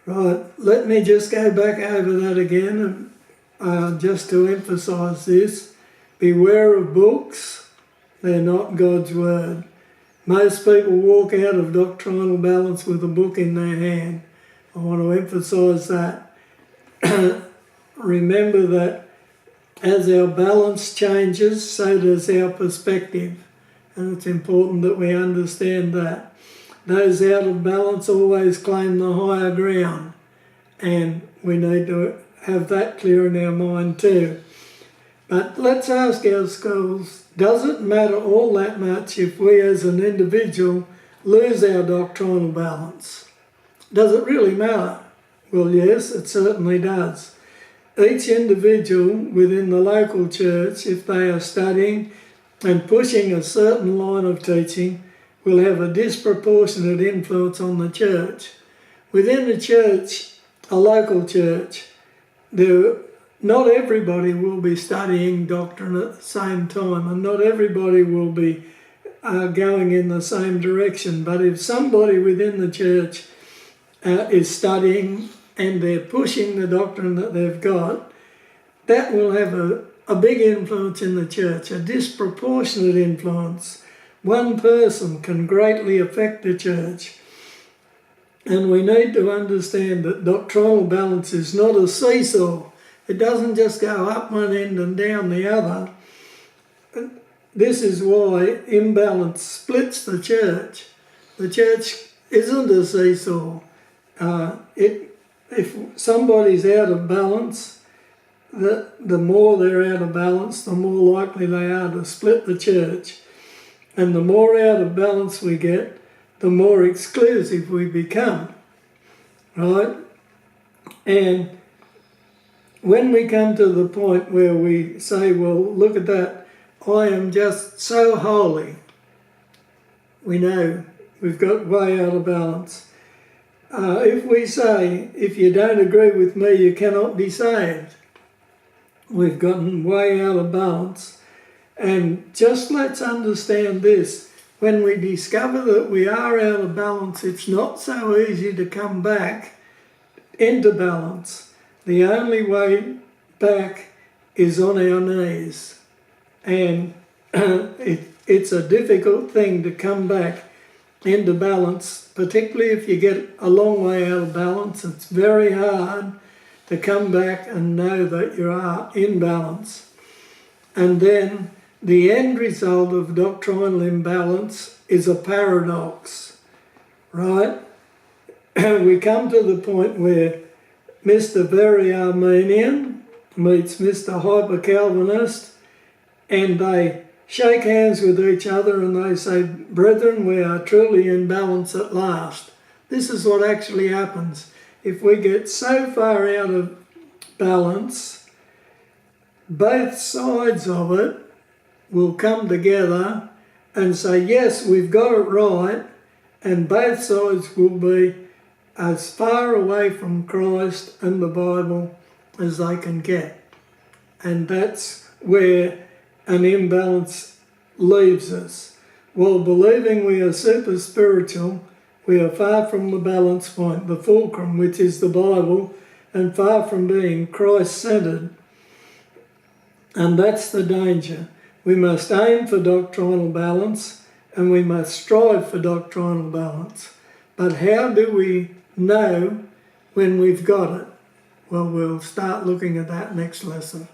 Right, let me just go back over that again, just to emphasise this. Beware of books, they're not God's word. Most people walk out of doctrinal balance with a book in their hand. I want to emphasise that. Remember that as our balance changes, so does our perspective. And it's important that we understand that. Those out of balance always claim the higher ground. And we need to have that clear in our mind too. But let's ask ourselves, does it matter all that much if we as an individual lose our doctrinal balance? Does it really matter? Well, yes, it certainly does. Each individual within the local church, if they are studying and pushing a certain line of teaching, will have a disproportionate influence on the church. Within the church, a local church, not everybody will be studying doctrine at the same time, and not everybody will be going in the same direction. But if somebody within the church is studying and they're pushing the doctrine that they've got, that will have a big influence in the church, a disproportionate influence. One person can greatly affect the church. And we need to understand that doctrinal balance is not a seesaw. It doesn't just go up one end and down the other. This is why imbalance splits the church. The church isn't a seesaw. If somebody's out of balance, the more they're out of balance, the more likely they are to split the church. And the more out of balance we get, the more exclusive we become, right? And when we come to the point where we say, well, look at that, I am just so holy, we know we've got way out of balance. If we say, if you don't agree with me, you cannot be saved, we've gotten way out of balance. And just let's understand this. When we discover that we are out of balance, it's not so easy to come back into balance. The only way back is on our knees. And it's a difficult thing to come back into balance, particularly if you get a long way out of balance. It's very hard to come back and know that you are in balance. And then the end result of doctrinal imbalance is a paradox, right? We come to the point where Mr. Very Arminian meets Mr. Hyper Calvinist, and they shake hands with each other and they say, brethren, we are truly in balance at last. This is what actually happens. If we get so far out of balance, both sides of it will come together and say, yes, we've got it right, and both sides will be as far away from Christ and the Bible as they can get. And that's where an imbalance leaves us. While believing we are super spiritual, we are far from the balance point, the fulcrum, which is the Bible, and far from being Christ-centered. And that's the danger. We must aim for doctrinal balance, and we must strive for doctrinal balance. But how do we know when we've got it? Well, we'll start looking at that next lesson.